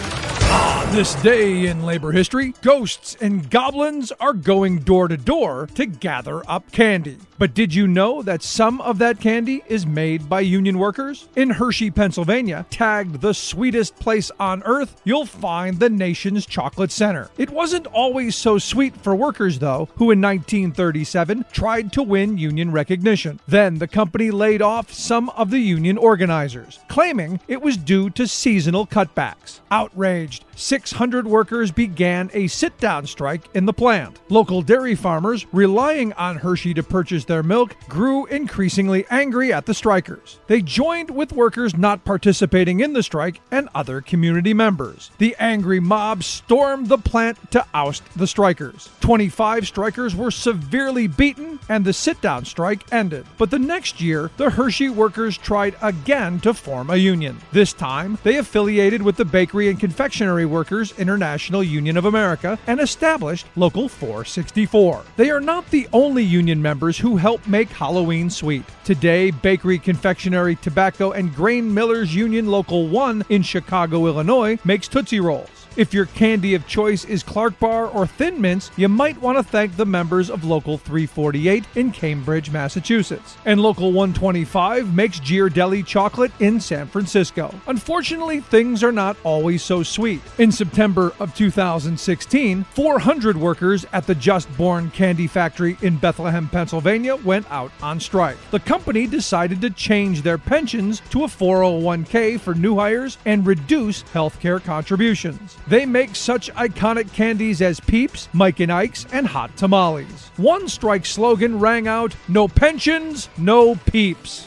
This day in labor history, ghosts and goblins are going door to door to gather up candy. But did you know that some of that candy is made by union workers? In Hershey, Pennsylvania, tagged the sweetest place on earth, you'll find the nation's chocolate center. It wasn't always so sweet for workers, though, who in 1937 tried to win union recognition. Then the company laid off some of the union organizers, claiming it was due to seasonal cutbacks. Outraged, 600 workers began a sit-down strike in the plant. Local dairy farmers, relying on Hershey to purchase their milk, grew increasingly angry at the strikers. They joined with workers not participating in the strike and other community members. The angry mob stormed the plant to oust the strikers. 25 strikers were severely beaten and the sit-down strike ended. But the next year, the Hershey workers tried again to form a union. This time, they affiliated with the Bakery and Confectionery Workers International Union of America and established Local 464. They are not the only union members who help make Halloween sweet. Today, Bakery, Confectionery, Tobacco, and Grain Millers Union Local 1 in Chicago, Illinois makes Tootsie Rolls. If your candy of choice is Clark Bar or Thin Mints, you might want to thank the members of Local 348 in Cambridge, Massachusetts. And Local 125 makes Ghirardelli chocolate in San Francisco. Unfortunately, things are not always so sweet. In September of 2016, 400 workers at the Just Born Candy Factory in Bethlehem, Pennsylvania went out on strike. The company decided to change their pensions to a 401k for new hires and reduce healthcare contributions. They make such iconic candies as Peeps, Mike and Ike's, and Hot Tamales. One strike slogan rang out, "No pensions, no Peeps."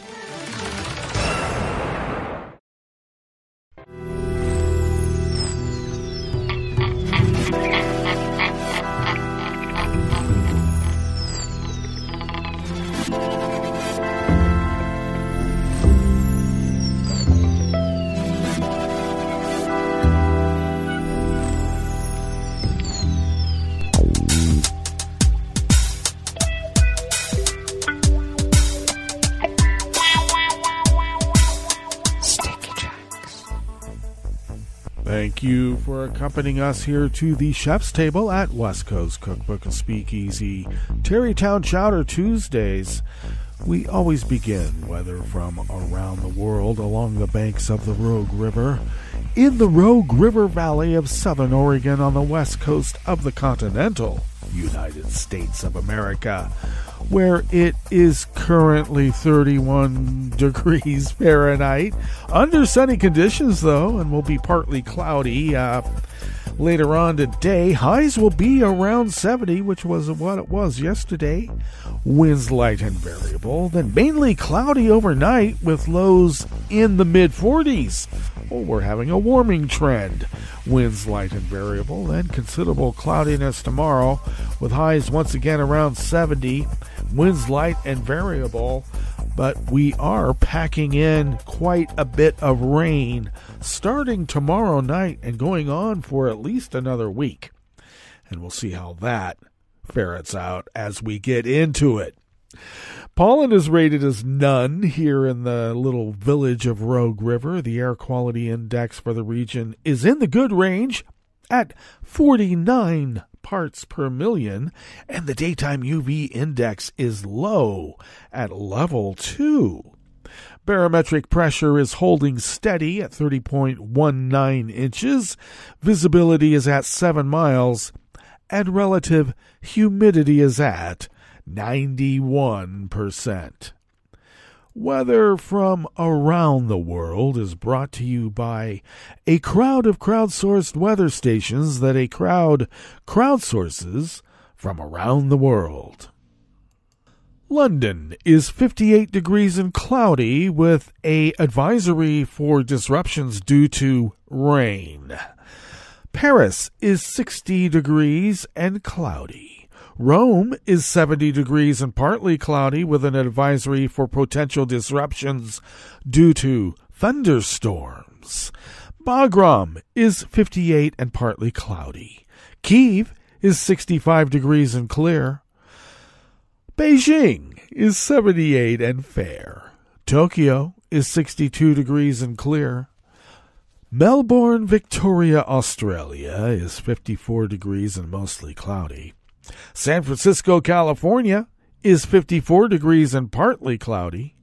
Thank you for accompanying us here to the chef's table at West Coast Cookbook and Speakeasy. Tarrytown Chowder Tuesdays. We always begin, whether from around the world, along the banks of the Rogue River, in the Rogue River Valley of Southern Oregon on the west coast of the continental United States of America, where it is currently 31 degrees Fahrenheit. Under sunny conditions, though, and will be partly cloudy later on today. Highs will be around 70, which was what it was yesterday. Winds light and variable, then mainly cloudy overnight with lows in the mid-40s. Well, we're having a warming trend. Winds light and variable, then considerable cloudiness tomorrow with highs once again around 70. Winds light and variable, but we are packing in quite a bit of rain starting tomorrow night and going on for at least another week. And we'll see how that ferrets out as we get into it. Pollen is rated as none here in the little village of Rogue River. The air quality index for the region is in the good range at 49 parts per million, and the daytime UV index is low at level 2. Barometric pressure is holding steady at 30.19 inches. Visibility is at 7 miles, and relative humidity is at 91%. Weather from around the world is brought to you by a crowd of crowdsourced weather stations that a crowd crowdsources from around the world. London is 58 degrees and cloudy with an advisory for disruptions due to rain. Paris is 60 degrees and cloudy. Rome is 70 degrees and partly cloudy with an advisory for potential disruptions due to thunderstorms. Bagram is 58 and partly cloudy. Kyiv is 65 degrees and clear. Beijing is 78 and fair. Tokyo is 62 degrees and clear. Melbourne, Victoria, Australia is 54 degrees and mostly cloudy. San Francisco, California is 54 degrees and partly cloudy.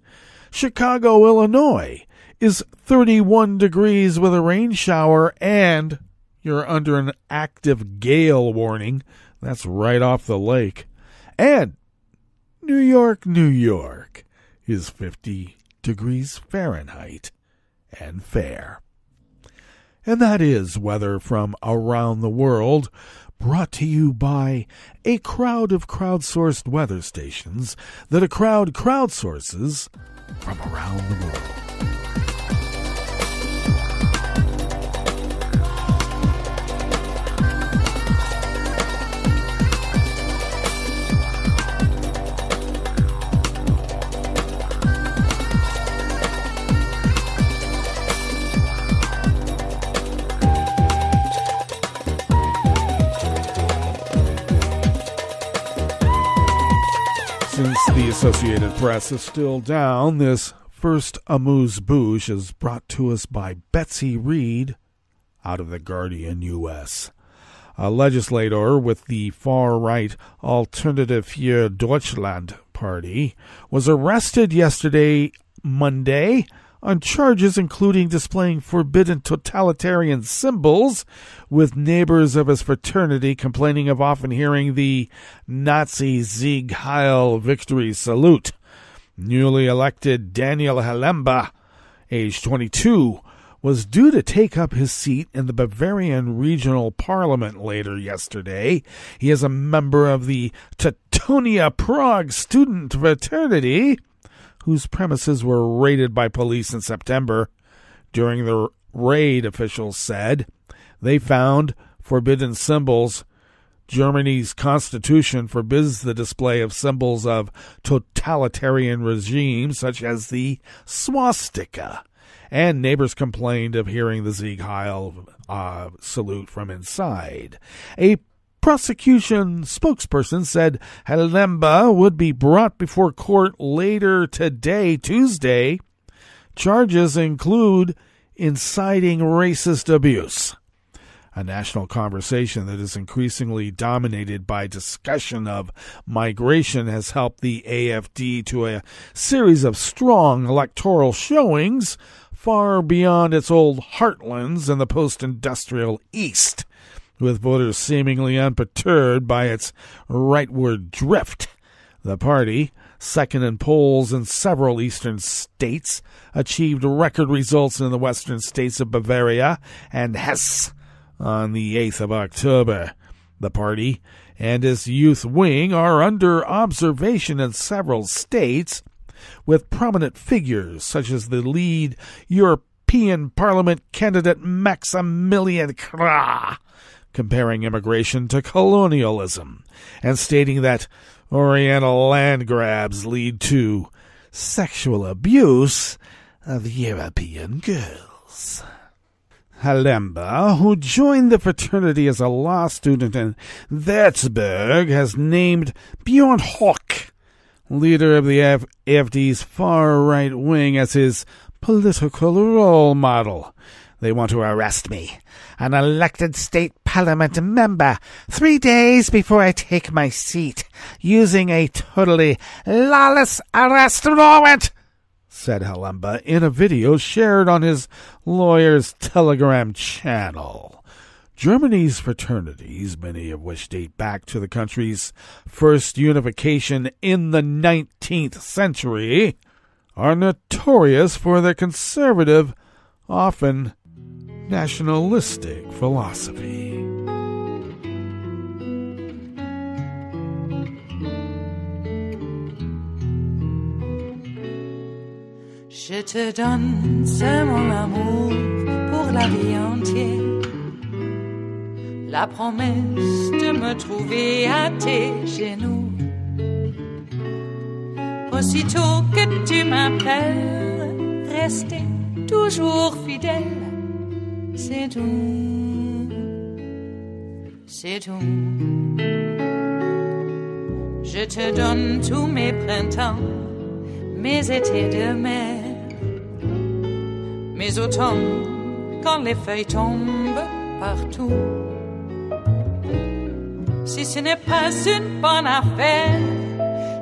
Chicago, Illinois is 31 degrees with a rain shower, and you're under an active gale warning. That's right off the lake. And New York, New York is 50 degrees Fahrenheit and fair. And that is weather from around the world, brought to you by a crowd of crowdsourced weather stations that a crowd crowdsources from around the world. Since the Associated Press is still down, this first amuse-bouche is brought to us by Betsy Reed out of the Guardian U.S. A legislator with the far-right Alternative für Deutschland party was arrested yesterday, Monday, on charges including displaying forbidden totalitarian symbols, with neighbors of his fraternity complaining of often hearing the Nazi Sieg Heil victory salute. Newly elected Daniel Halemba, age 22, was due to take up his seat in the Bavarian Regional Parliament later yesterday. He is a member of the Teutonia Prague student fraternity, whose premises were raided by police in September. During the raid, officials said, they found forbidden symbols. Germany's constitution forbids the display of symbols of totalitarian regimes, such as the swastika. And neighbors complained of hearing the Sieg Heil salute from inside. A prosecution spokesperson said Halemba would be brought before court later today, Tuesday. Charges include inciting racist abuse. A national conversation that is increasingly dominated by discussion of migration has helped the AfD to a series of strong electoral showings far beyond its old heartlands in the post-industrial East, with voters seemingly unperturbed by its rightward drift. The party, second in polls in several eastern states, achieved record results in the western states of Bavaria and Hesse on the 8th of October. The party and its youth wing are under observation in several states, with prominent figures such as the lead European Parliament candidate Maximilian Krah comparing immigration to colonialism and stating that Oriental land grabs lead to sexual abuse of European girls. Halemba, who joined the fraternity as a law student in Würzburg, has named Bjorn Höcke, leader of the AfD's far-right wing, as his political role model. They want to arrest me, an elected state parliament member, 3 days before I take my seat, using a totally lawless arrest warrant, said Halemba in a video shared on his lawyer's Telegram channel. Germany's fraternities, many of which date back to the country's first unification in the 19th century, are notorious for their conservative, often nationalistic philosophy. Je te donne ce mon amour pour la vie entière. La promesse de me trouver à tes genoux. Aussitôt que tu m'appelles, rester toujours fidèle. C'est tout, c'est tout. Je te donne tous mes printemps, mes étés de mer, mes automnes quand les feuilles tombent partout. Si ce n'est pas une bonne affaire,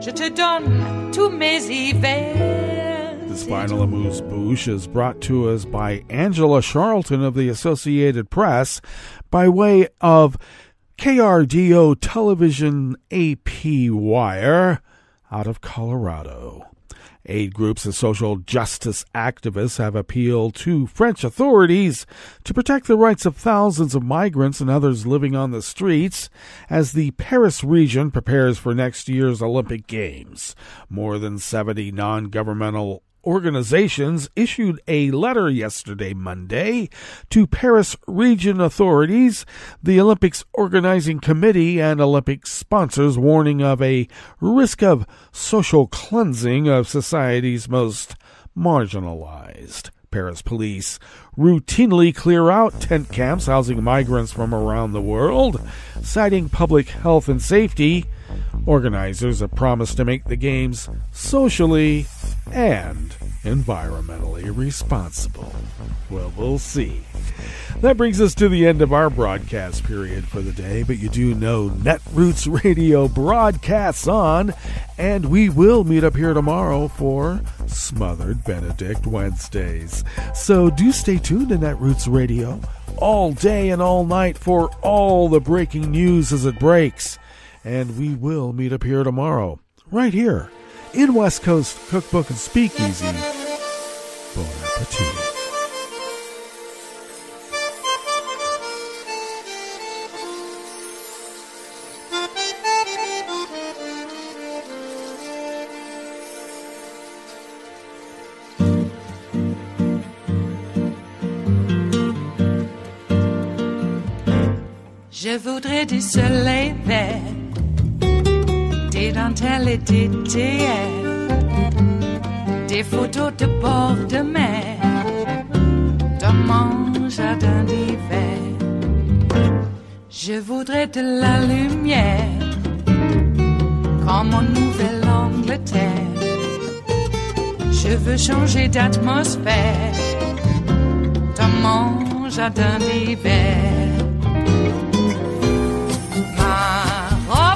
je te donne tous mes hivers. This final amuse-bouche is brought to us by Angela Charlton of the Associated Press by way of KRDO Television AP Wire out of Colorado. Aid groups and social justice activists have appealed to French authorities to protect the rights of thousands of migrants and others living on the streets as the Paris region prepares for next year's Olympic Games. More than 70 non-governmental organizations issued a letter yesterday, Monday, to Paris region authorities, the Olympics Organizing Committee, and Olympic sponsors, warning of a risk of social cleansing of society's most marginalized. Paris police routinely clear out tent camps housing migrants from around the world, citing public health and safety. Organizers have promised to make the games socially and environmentally responsible. Well, we'll see. That brings us to the end of our broadcast period for the day, but you do know Netroots Radio broadcasts on, and we will meet up here tomorrow for Smothered Benedict Wednesdays. So do stay tuned to Netroots Radio all day and all night for all the breaking news as it breaks. And we will meet up here tomorrow, right here, in West Coast Cookbook and Speakeasy. Bon appetit. Je voudrais du soleil vert, des dentelles et des théières, des photos de bord de mer, dans mon jardin d'hiver. Je voudrais de la lumière, comme en Nouvelle-Angleterre. Je veux changer d'atmosphère, dans mon jardin d'hiver.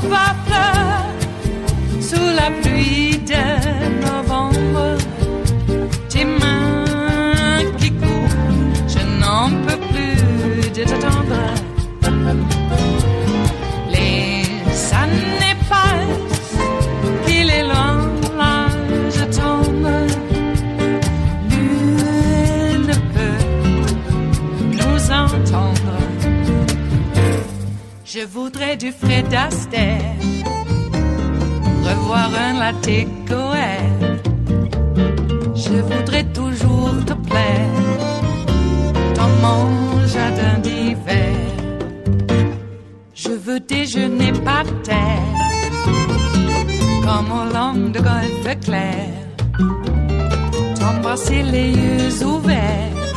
Ma fleur sous la pluie de novembre, tes mains qui courent, je n'en peux plus de t'attendre. Les années passent, qu'il est loin, là je tombe. Nul ne peut nous entendre. Je voudrais du Fred Astaire, revoir un latte Goël. Je voudrais toujours te plaire dans mon jardin d'hiver. Je veux déjeuner par terre, comme au long de golfe clair, t'embrasser les yeux ouverts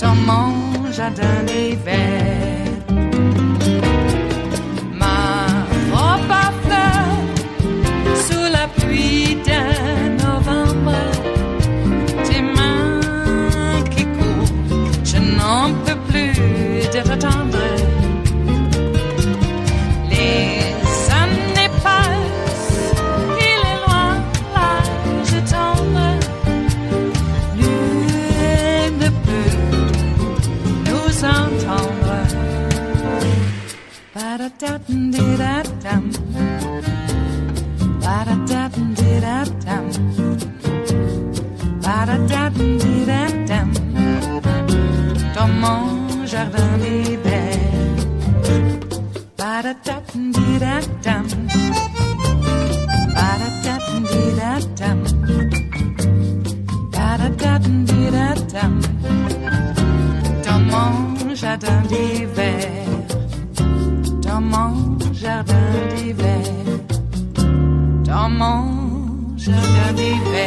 dans mon jardin d'hiver. Pluie de novembre, tes mains qui courent, je n'en peux plus de t'attendre. Les années passent, il est loin, là je tombe. Nul ne peut nous entendre. Ba-da-da-dum-di-da-dum. Ba-da-da-dum-di-da-dum. Ba-da-da-dum-di-da-dum. Dans mon jardin d'hiver. Ba-da-da-dum-di-da-dum. Ba-da-da-dum-di-da-dum. Ba-da-da-dum-di-da-dum. Dans mon jardin d'hiver. Dans mon jardin d'hiver. Dans mon jardin d'hiver.